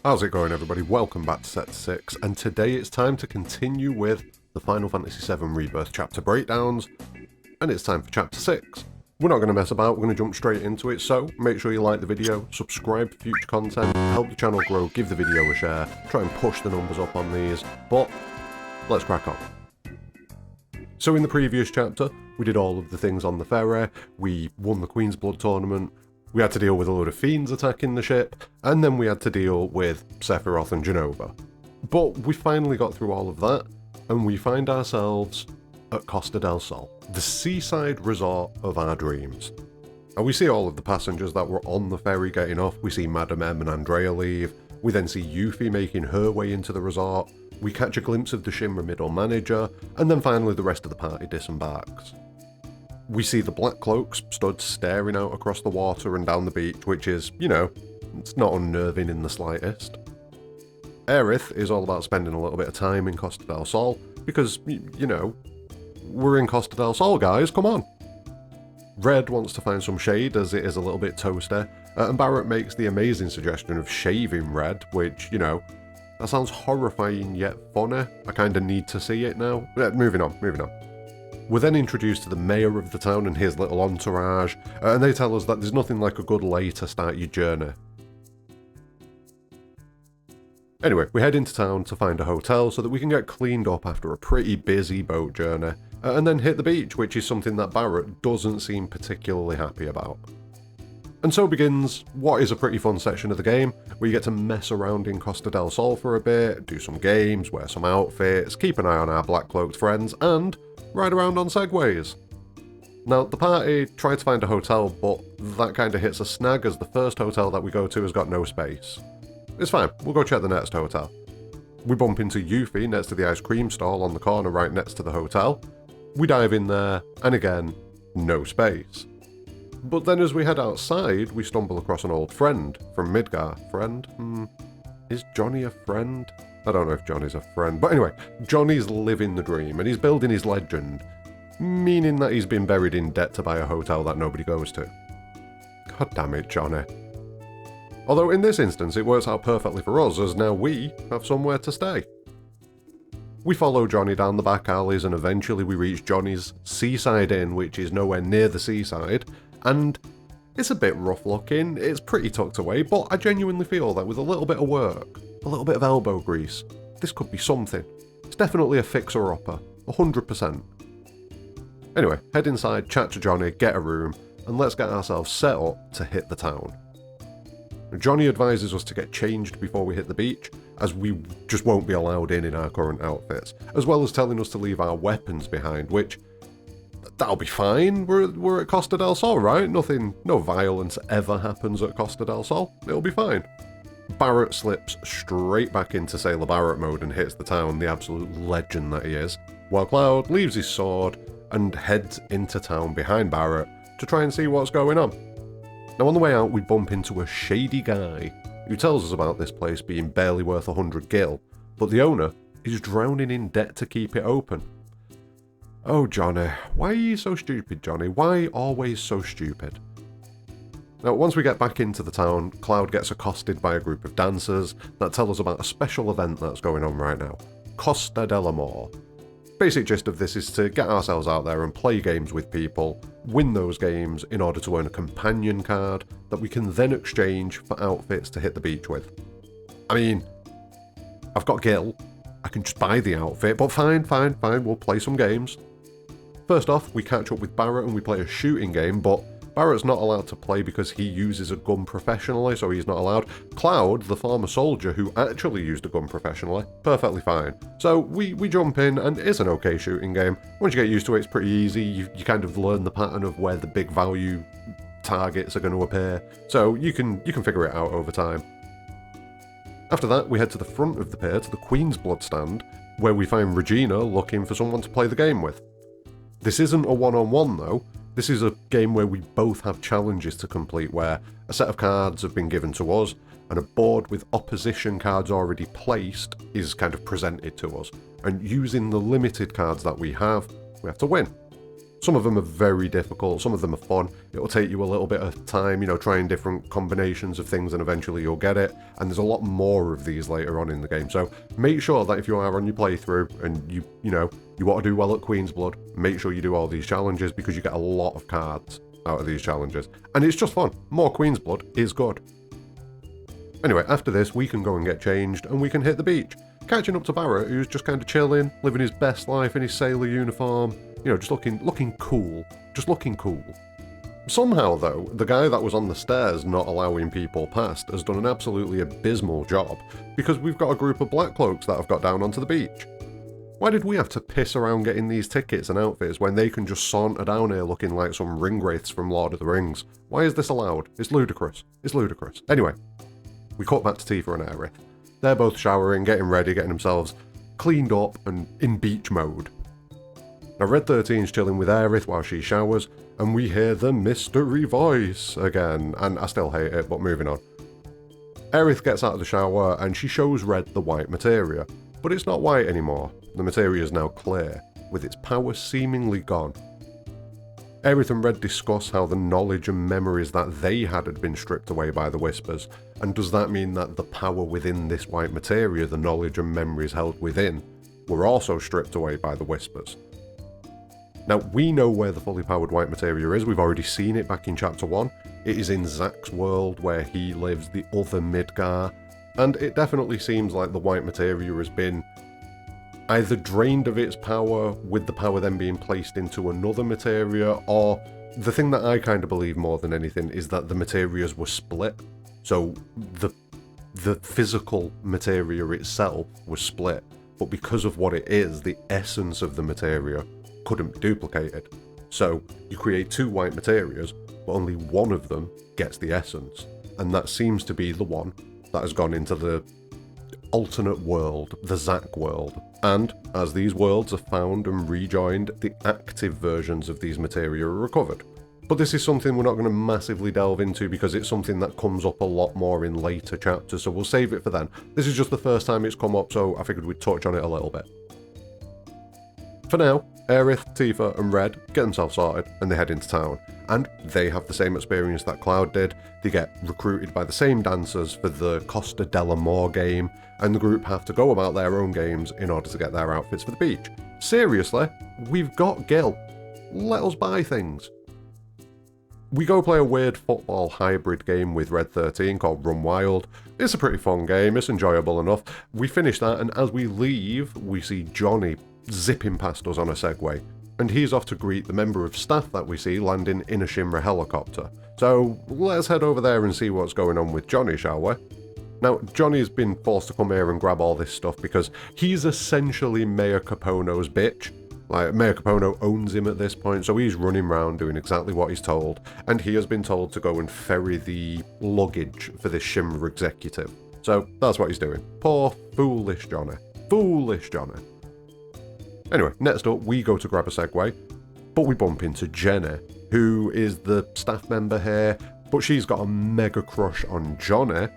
How's it going, everybody? Welcome back to Set 6, and today it's time to continue with the Final Fantasy VII Rebirth chapter breakdowns, and it's time for chapter 6. We're not going to mess about, we're going to jump straight into it, so make sure you like the video, subscribe for future content, help the channel grow, give the video a share, try and push the numbers up on these, but let's crack on. So in the previous chapter, we did all of the things on the ferry, we won the Queen's Blood tournament, we had to deal with a load of fiends attacking the ship, and then we had to deal with Sephiroth and Genova. But we finally got through all of that, and we find ourselves at Costa del Sol, the seaside resort of our dreams. And we see all of the passengers that were on the ferry getting off, we see Madame M and Andrea leave, we then see Yuffie making her way into the resort, we catch a glimpse of the Shinra middle manager, and then finally the rest of the party disembarks. We see the Black Cloaks stood staring out across the water and down the beach, which is, you know, it's not unnerving in the slightest. Aerith is all about spending a little bit of time in Costa del Sol, because, you know, we're in Costa del Sol, guys, come on! Red wants to find some shade as it is a little bit toasty, and Barrett makes the amazing suggestion of shaving Red, which, you know, that sounds horrifying yet funny. I kinda need to see it now. Moving on. We're then introduced to the mayor of the town and his little entourage, and they tell us that there's nothing like a good lay to start your journey. Anyway, we head into town to find a hotel so that we can get cleaned up after a pretty busy boat journey, and then hit the beach, which is something that Barrett doesn't seem particularly happy about. And so begins what is a pretty fun section of the game, where you get to mess around in Costa del Sol for a bit, do some games, wear some outfits, keep an eye on our black-cloaked friends, and ride around on segways. Now, the party tried to find a hotel, but that kind of hits a snag as the first hotel that we go to has got no space. It's fine, we'll go check the next hotel. We bump into Yuffie next to the ice cream stall on the corner right next to the hotel. We dive in there, and again, no space. But then as we head outside, we stumble across an old friend from Midgar. Friend? Is Johnny a friend? I don't know if Johnny's a friend, but anyway, Johnny's living the dream, and he's building his legend, meaning that he's been buried in debt to buy a hotel that nobody goes to. God damn it, Johnny. Although in this instance, it works out perfectly for us, as now we have somewhere to stay. We follow Johnny down the back alleys, and eventually we reach Johnny's Seaside Inn, which is nowhere near the seaside, and it's a bit rough looking, it's pretty tucked away, but I genuinely feel that with a little bit of work, a little bit of elbow grease, this could be something. It's definitely a fixer-upper, 100%. Anyway, head inside, chat to Johnny, get a room, and let's get ourselves set up to hit the town. Johnny advises us to get changed before we hit the beach, as we just won't be allowed in our current outfits, as well as telling us to leave our weapons behind, which, that'll be fine, we're at Costa del Sol, right? No violence ever happens at Costa del Sol, it'll be fine. Barrett slips straight back into Sailor Barrett mode and hits the town, the absolute legend that he is, while Cloud leaves his sword and heads into town behind Barrett to try and see what's going on. Now on the way out we bump into a shady guy who tells us about this place being barely worth 100 gil, but the owner is drowning in debt to keep it open. Oh Johnny, why are you so stupid, Johnny? Why always so stupid? Now, once we get back into the town, Cloud gets accosted by a group of dancers that tell us about a special event that's going on right now, Costa del Amor. Basic gist of this is to get ourselves out there and play games with people, win those games in order to earn a companion card that we can then exchange for outfits to hit the beach with. I mean, I've got gil, I can just buy the outfit, but fine, we'll play some games. First off, we catch up with Barrett and we play a shooting game, but Barrett's not allowed to play because he uses a gun professionally, so he's not allowed. Cloud, the former soldier who actually used a gun professionally, perfectly fine. So we jump in, and it's an okay shooting game. Once you get used to it, it's pretty easy. You kind of learn the pattern of where the big value targets are going to appear, so you can figure it out over time. After that, we head to the front of the pier to the Queen's Blood stand, where we find Regina looking for someone to play the game with. This isn't a one-on-one though. This is a game where we both have challenges to complete, where a set of cards have been given to us, and a board with opposition cards already placed is kind of presented to us. And using the limited cards that we have to win. Some of them are very difficult, some of them are fun. It'll take you a little bit of time, trying different combinations of things, and eventually you'll get it. And there's a lot more of these later on in the game. So make sure that if you are on your playthrough and you want to do well at Queen's Blood, make sure you do all these challenges, because you get a lot of cards out of these challenges. And it's just fun. More Queen's Blood is good. Anyway, after this, we can go and get changed, and we can hit the beach. Catching up to Barrett, who's just kind of chilling, living his best life in his sailor uniform, just looking cool. Just looking cool. Somehow, though, the guy that was on the stairs not allowing people past has done an absolutely abysmal job, because we've got a group of black cloaks that have got down onto the beach. Why did we have to piss around getting these tickets and outfits when they can just saunter down here looking like some ringwraiths from Lord of the Rings? Why is this allowed? It's ludicrous. It's ludicrous. Anyway, we cut back to Tifa and Aerith. They're both showering, getting ready, getting themselves cleaned up and in beach mode. Now Red 13's chilling with Aerith while she showers, and we hear the mystery voice again, and I still hate it, but moving on. Aerith gets out of the shower and she shows Red the white materia, but it's not white anymore. The materia is now clear, with its power seemingly gone. Aerith and Red discuss how the knowledge and memories that they had been stripped away by the Whispers, and does that mean that the power within this white materia, the knowledge and memories held within, were also stripped away by the Whispers? Now, we know where the fully powered white materia is. We've already seen it back in Chapter 1. It is in Zack's world, where he lives, the other Midgar, and it definitely seems like the white materia has been either drained of its power, with the power then being placed into another materia, or the thing that I kind of believe more than anything is that the materias were split. So the physical materia itself was split, but because of what it is, the essence of the materia couldn't be duplicated. So you create two white materias, but only one of them gets the essence, and that seems to be the one that has gone into the alternate world, the Zack world. And as these worlds are found and rejoined, the active versions of these materia are recovered. But this is something we're not going to massively delve into, because it's something that comes up a lot more in later chapters, so we'll save it for then. This is just the first time it's come up, so I figured we'd touch on it a little bit. For now, Aerith, Tifa and Red get themselves sorted and they head into town, and they have the same experience that Cloud did. They get recruited by the same dancers for the Costa Del Sol game, and the group have to go about their own games in order to get their outfits for the beach. Seriously, we've got Gil. Let us buy things. We go play a weird football hybrid game with Red 13 called Run Wild. It's a pretty fun game, it's enjoyable enough. We finish that, and as we leave, we see Johnny zipping past us on a Segway, and he's off to greet the member of staff that we see landing in a Shinra helicopter. So let's head over there and see what's going on with Johnny, shall we? Now, Johnny's been forced to come here and grab all this stuff because he's essentially Mayor Capono's bitch. Like, Mayor Capono owns him at this point, so he's running around doing exactly what he's told, and he has been told to go and ferry the luggage for this Shinra executive. So that's what he's doing. Poor, foolish Johnny. Foolish Johnny. Anyway, next up, we go to grab a Segway, but we bump into Jenny, who is the staff member here, but she's got a mega crush on Johnny,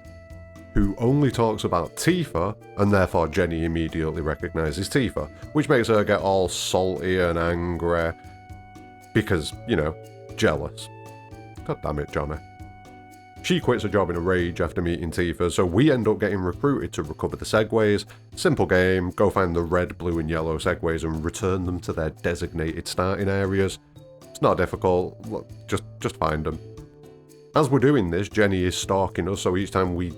who only talks about Tifa, and therefore Jenny immediately recognises Tifa, which makes her get all salty and angry, because, jealous. God damn it, Johnny. She quits her job in a rage after meeting Tifa, so we end up getting recruited to recover the Segways. Simple game, go find the red, blue and yellow Segways and return them to their designated starting areas. It's not difficult, just find them. As we're doing this, Jenny is stalking us, so each time we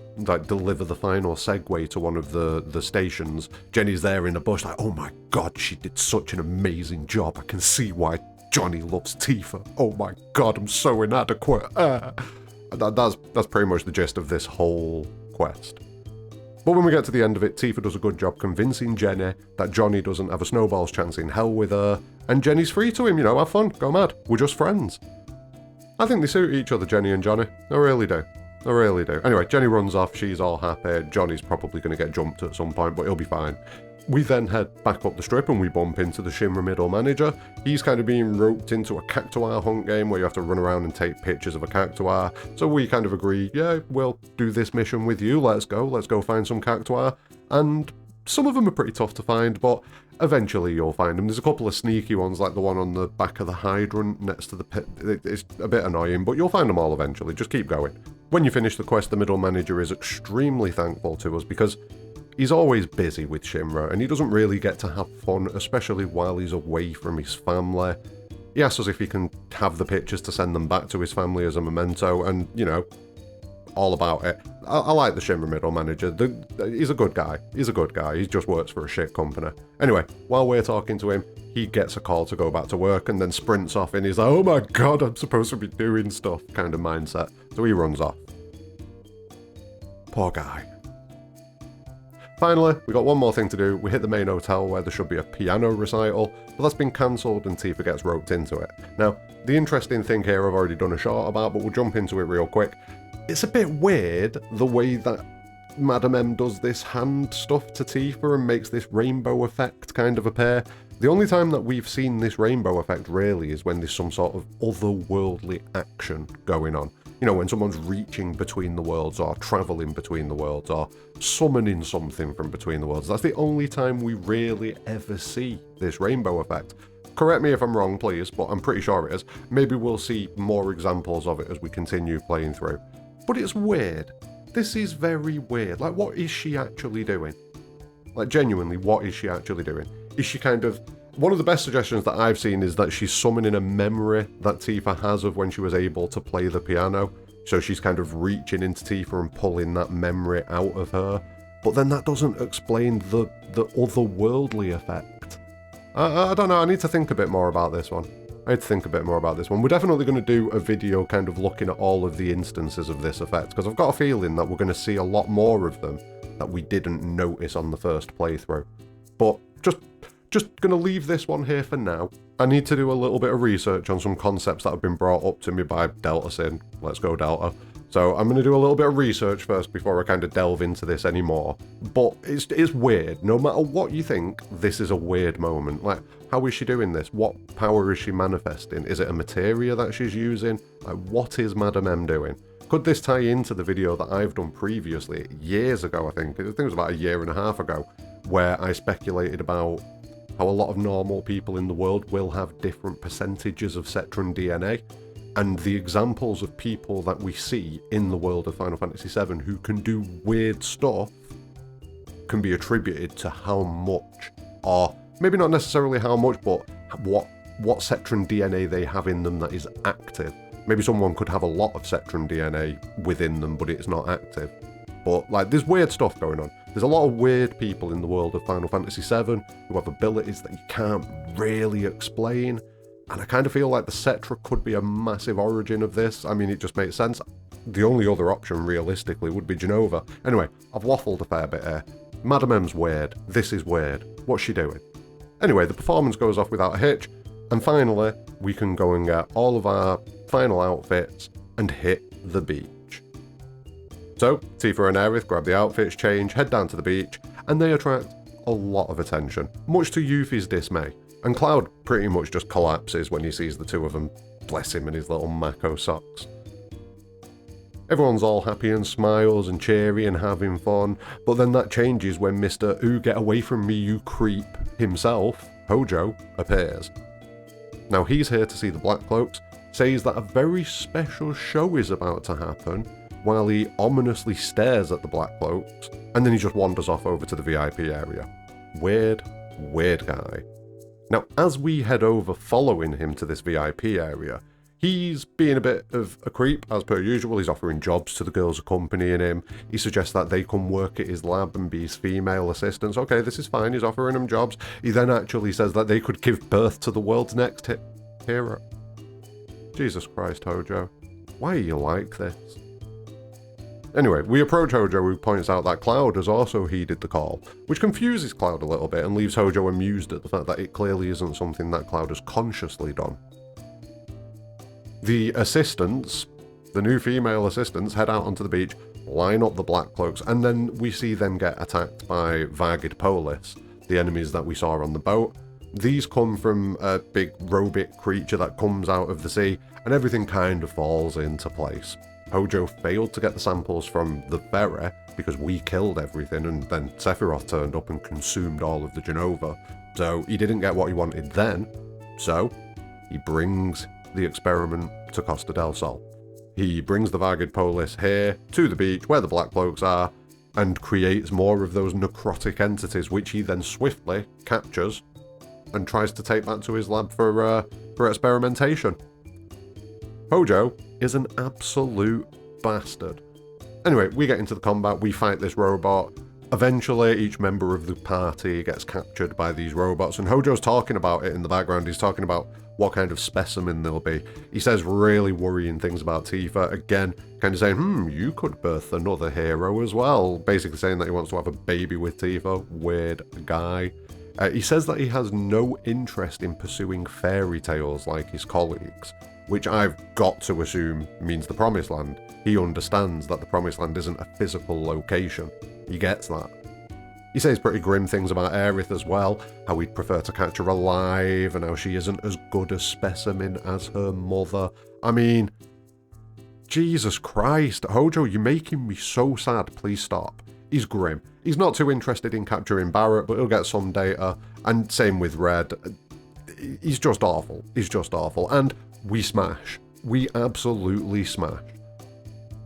deliver the final Segway to one of the stations, Jenny's there in the bush like, oh my god, she did such an amazing job, I can see why Johnny loves Tifa, oh my god, I'm so inadequate. That's pretty much the gist of this whole quest. But when we get to the end of it, Tifa does a good job convincing Jenny that Johnny doesn't have a snowball's chance in hell with her, and Jenny's free to him, have fun, go mad, we're just friends. I think they suit each other, Jenny and Johnny. I really do. I really do. Anyway, Jenny runs off, she's all happy, Johnny's probably going to get jumped at some point, but he'll be fine. We then head back up the strip and we bump into the Shinra middle manager. He's kind of being roped into a cactuar hunt game where you have to run around and take pictures of a cactuar. So we kind of agree, yeah, we'll do this mission with you, let's go find some cactuar. And some of them are pretty tough to find, but eventually you'll find them. There's a couple of sneaky ones, like the one on the back of the hydrant next to the pit. It's a bit annoying, but you'll find them all eventually. Just keep going. When you finish the quest, the middle manager is extremely thankful to us because he's always busy with Shinra, and he doesn't really get to have fun, especially while he's away from his family. He asks us if he can have the pictures to send them back to his family as a memento, and, you know, all about it. I like the Shinra middle manager. He's a good guy. He's a good guy. He just works for a shit company. Anyway, while we're talking to him, he gets a call to go back to work and then sprints off in his, oh my god, I'm supposed to be doing stuff kind of mindset. So he runs off. Poor guy. Finally, we got one more thing to do. We hit the main hotel where there should be a piano recital, but that's been cancelled and Tifa gets roped into it. Now, the interesting thing here I've already done a short about, but we'll jump into it real quick. It's a bit weird the way that Madam M does this hand stuff to Tifa and makes this rainbow effect kind of appear. The only time that we've seen this rainbow effect really is when there's some sort of otherworldly action going on. You know, when someone's reaching between the worlds or travelling between the worlds or summoning something from between the worlds. That's the only time we really ever see this rainbow effect. Correct me if I'm wrong, please, but I'm pretty sure it is. Maybe we'll see more examples of it as we continue playing through. But it's weird. This is very weird. Like, what is she actually doing? Like, genuinely, what is she actually doing? Is she kind of... One of the best suggestions that I've seen is that she's summoning a memory that Tifa has of when she was able to play the piano. So she's kind of reaching into Tifa and pulling that memory out of her. But then that doesn't explain the otherworldly effect. I don't know, I need to think a bit more about this one. We're definitely going to do a video kind of looking at all of the instances of this effect, because I've got a feeling that we're going to see a lot more of them that we didn't notice on the first playthrough. But just going to leave this one here for now. I need to do a little bit of research on some concepts that have been brought up to me by Delta Sin. Let's go Delta. So I'm going to do a little bit of research first before I kind of delve into this anymore. But it's weird. No matter what you think, this is a weird moment. Like, how is she doing this? What power is she manifesting? Is it a materia that she's using? Like, what is Madam M doing? Could this tie into the video that I've done previously, years ago, I think it was about 1.5 years ago, where I speculated about how a lot of normal people in the world will have different percentages of Cetran DNA? And the examples of people that we see in the world of Final Fantasy VII who can do weird stuff can be attributed to how much, or maybe not necessarily how much, but what Cetran DNA they have in them that is active. Maybe someone could have a lot of Cetran DNA within them, but it's not active. But, like, there's weird stuff going on. There's a lot of weird people in the world of Final Fantasy VII who have abilities that you can't really explain. And I kind of feel like the Cetra could be a massive origin of this. I mean, it just makes sense. The only other option, realistically, would be Genova. Anyway, I've waffled a fair bit here. Madam M's weird. This is weird. What's she doing? Anyway, the performance goes off without a hitch. And finally, we can go and get all of our final outfits and hit the beach. So, Tifa and Aerith grab the outfits, change, head down to the beach, and they attract a lot of attention, much to Yuffie's dismay. And Cloud pretty much just collapses when he sees the two of them. Bless him in his little Mako socks. Everyone's all happy and smiles and cheery and having fun, but then that changes when Mr. Ooh, get away from me, you creep himself, Hojo, appears. Now he's here to see the Black Cloaks, says that a very special show is about to happen, while he ominously stares at the Black Cloaks, and then he just wanders off over to the VIP area. Weird guy. Now, as we head over following him to this VIP area, he's being a bit of a creep, as per usual. He's offering jobs to the girls accompanying him. He suggests that they come work at his lab and be his female assistants. Okay, this is fine, he's offering them jobs. He then actually says that they could give birth to the world's next hero. Jesus Christ, Hojo. Why are you like this? Anyway, we approach Hojo, who points out that Cloud has also heeded the call, which confuses Cloud a little bit and leaves Hojo amused at the fact that it clearly isn't something that Cloud has consciously done. The assistants, the new female assistants, head out onto the beach, line up the Black Cloaks, and then we see them get attacked by Vargid Polis, the enemies that we saw on the boat. These come from a big robot creature that comes out of the sea, and everything kind of falls into place. Hojo failed to get the samples from the VII because we killed everything, and then Sephiroth turned up and consumed all of the Genova. So he didn't get what he wanted then, so he brings the experiment to Costa del Sol. He brings the Vargid Polis here to the beach where the Black Cloaks are and creates more of those necrotic entities, which he then swiftly captures and tries to take back to his lab for experimentation. Hojo is an absolute bastard. Anyway, we get into the combat, we fight this robot. Eventually, each member of the party gets captured by these robots, and Hojo's talking about it in the background. He's talking about what kind of specimen they'll be. He says really worrying things about Tifa. Again, kind of saying, you could birth another hero as well. Basically saying that he wants to have a baby with Tifa. Weird guy. He says that he has no interest in pursuing fairy tales like his colleagues, which I've got to assume means the Promised Land. He understands that the Promised Land isn't a physical location. He gets that. He says pretty grim things about Aerith as well, how he'd prefer to catch her alive and how she isn't as good a specimen as her mother. I mean, Jesus Christ, Hojo, you're making me so sad, please stop. He's grim. He's not too interested in capturing Barret, but he'll get some data, and same with Red. He's just awful. He's just awful. And we smash. We absolutely smash.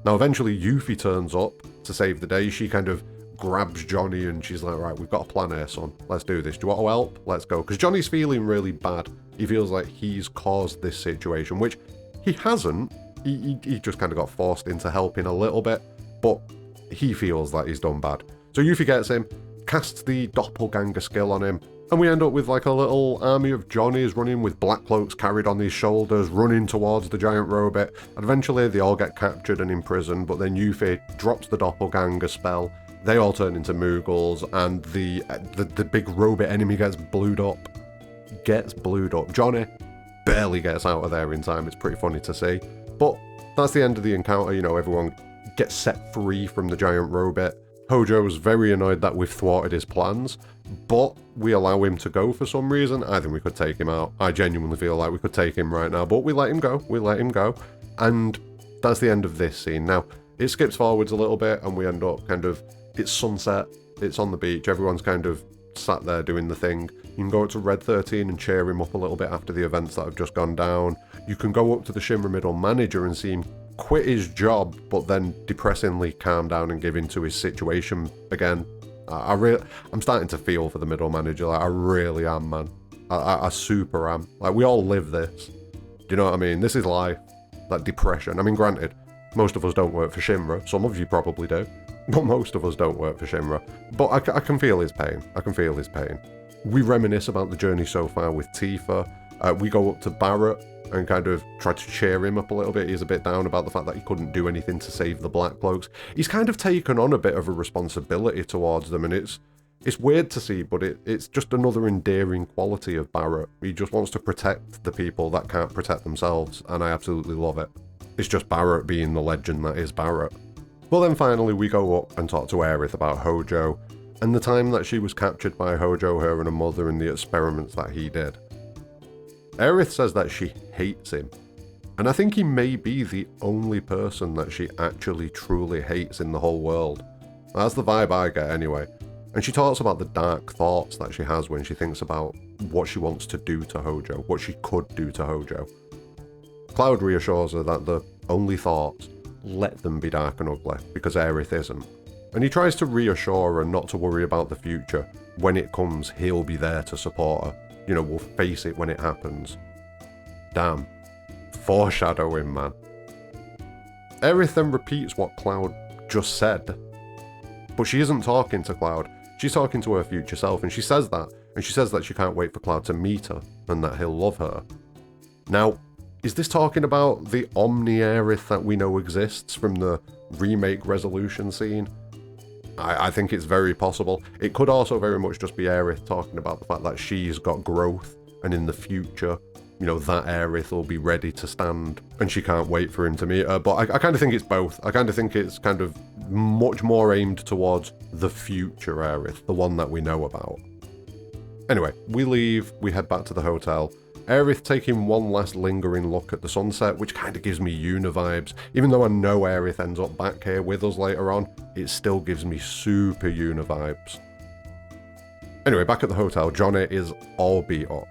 Now eventually Yuffie turns up to save the day. She kind of grabs Johnny and she's like, right, we've got a plan here, son. Let's do this. Do you want to help? Let's go. Because Johnny's feeling really bad. He feels like he's caused this situation, which he hasn't. He just kind of got forced into helping a little bit, but he feels that he's done bad. So Yuffie gets him, casts the doppelganger skill on him, and we end up with like a little army of Johnnies running with black cloaks carried on his shoulders, running towards the giant robot. And eventually they all get captured and imprisoned, but then Yuffie drops the doppelganger spell. They all turn into Moogles, and the big robot enemy gets blued up. Johnny barely gets out of there in time. It's pretty funny to see. But that's the end of the encounter. You know, everyone gets set free from the giant robot. Hojo's very annoyed that we've thwarted his plans, but we allow him to go for some reason. I think we could take him out. I genuinely feel like we could take him right now, but we let him go. We let him go. And that's the end of this scene. Now, it skips forwards a little bit, and we end up kind of, it's sunset, it's on the beach, everyone's kind of sat there doing the thing. You can go up to Red 13 and cheer him up a little bit after the events that have just gone down. You can go up to the Shinra Middle manager and see him quit his job, but then depressingly calm down and give in to his situation again. I'm starting to feel for the middle manager. Like, I really am, man. I super am. Like, we all live this. Do you know what I mean? This is life. Like, depression. I mean, granted, most of us don't work for Shinra. Some of you probably do. But most of us don't work for Shinra. But I can feel his pain. I can feel his pain. We reminisce about the journey so far with Tifa. We go up to Barret and kind of try to cheer him up a little bit. He's a bit down about the fact that he couldn't do anything to save the Black Cloaks. He's kind of taken on a bit of a responsibility towards them, and it's weird to see, but it's just another endearing quality of Barret. He just wants to protect the people that can't protect themselves, and I absolutely love it. It's just Barret being the legend that is Barret. Well, then finally we go up and talk to Aerith about Hojo, and the time that she was captured by Hojo, her and her mother, and the experiments that he did. Aerith says that she hates him, and I think he may be the only person that she actually truly hates in the whole world. That's the vibe I get anyway. And she talks about the dark thoughts that she has when she thinks about what she wants to do to Hojo, what she could do to Hojo. Cloud reassures her that the only thoughts, let them be dark and ugly, because Aerith isn't. And he tries to reassure her not to worry about the future. When it comes, he'll be there to support her. You know, we'll face it when it happens. Damn. Foreshadowing, man. Aerith then repeats what Cloud just said. But she isn't talking to Cloud. She's talking to her future self, and she says that. And she says that she can't wait for Cloud to meet her, and that he'll love her. Now, is this talking about the Omni Aerith that we know exists from the remake resolution scene? I think it's very possible. It could also very much just be Aerith talking about the fact that she's got growth, and in the future, you know, that Aerith will be ready to stand, and she can't wait for him to meet her. But I kind of think it's both. I kind of think it's kind of much more aimed towards the future Aerith, the one that we know about. Anyway, we leave, we head back to the hotel. Aerith taking one last lingering look at the sunset, which kind of gives me Yuna vibes. Even though I know Aerith ends up back here with us later on, it still gives me super Yuna vibes. Anyway, back at the hotel, Johnny is all beat up,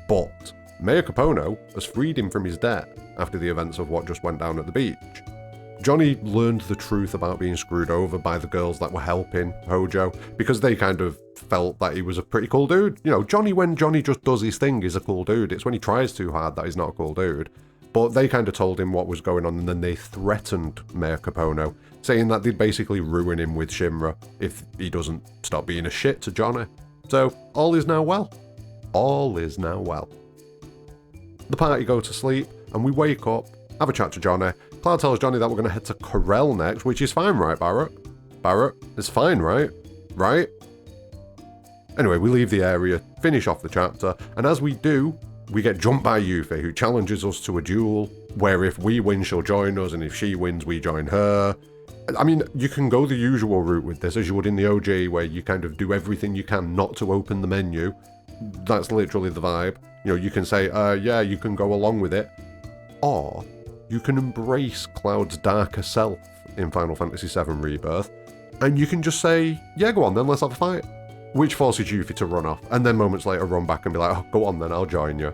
but Mayor Capono has freed him from his debt after the events of what just went down at the beach. Johnny learned the truth about being screwed over by the girls that were helping Hojo, because they kind of felt that he was a pretty cool dude. You know, Johnny, when Johnny just does his thing, is a cool dude. It's when he tries too hard that he's not a cool dude. But they kind of told him what was going on, and then they threatened Mayor Capono, saying that they'd basically ruin him with Shinra if he doesn't stop being a shit to Johnny. So, all is now well. All is now well. The party go to sleep, and we wake up, have a chat to Johnny. Cloud tells Johnny that we're going to head to Corel next, which is fine, right, Barrett? Barrett, it's fine, right? Right? Anyway, we leave the area, finish off the chapter, and as we do, we get jumped by Yuffie, who challenges us to a duel, where if we win, she'll join us, and if she wins, we join her. I mean, you can go the usual route with this, as you would in the OG, where you kind of do everything you can not to open the menu. That's literally the vibe. You know, you can say, yeah, you can go along with it. Or you can embrace Cloud's darker self in Final Fantasy VII Rebirth, and you can just say, yeah, go on then, let's have a fight. Which forces Yuffie to run off, and then moments later run back and be like, oh, go on then, I'll join you.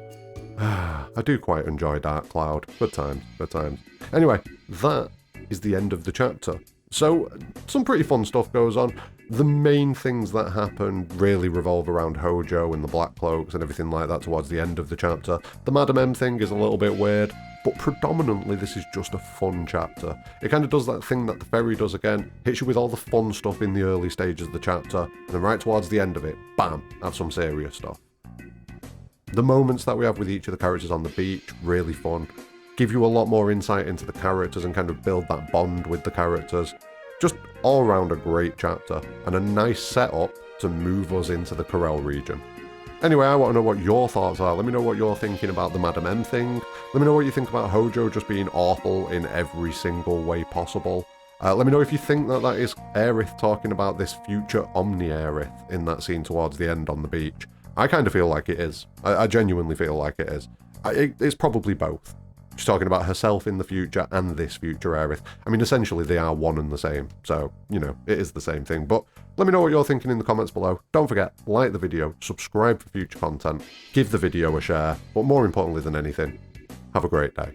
I do quite enjoy Dark Cloud. Good times, good times. Anyway, that is the end of the chapter. So, some pretty fun stuff goes on. The main things that happen really revolve around Hojo and the Black Cloaks and everything like that towards the end of the chapter. The Madame M thing is a little bit weird, but predominantly this is just a fun chapter. It kind of does that thing that the Ferry does again, hits you with all the fun stuff in the early stages of the chapter, and then right towards the end of it, bam, have some serious stuff. The moments that we have with each of the characters on the beach, really fun. Give you a lot more insight into the characters and kind of build that bond with the characters. Just all around a great chapter, and a nice setup to move us into the Corel region. Anyway, I want to know what your thoughts are. Let me know what you're thinking about the Madame M thing. Let me know what you think about Hojo just being awful in every single way possible. Let me know if you think that that is Aerith talking about this future Omni-Aerith in that scene towards the end on the beach. I kind of feel like it is. I genuinely feel like it is. It's probably both. She's talking about herself in the future and this future Aerith. I mean, essentially they are one and the same. So, you know, it is the same thing. But let me know what you're thinking in the comments below. Don't forget, like the video, subscribe for future content, give the video a share, but more importantly than anything, have a great day.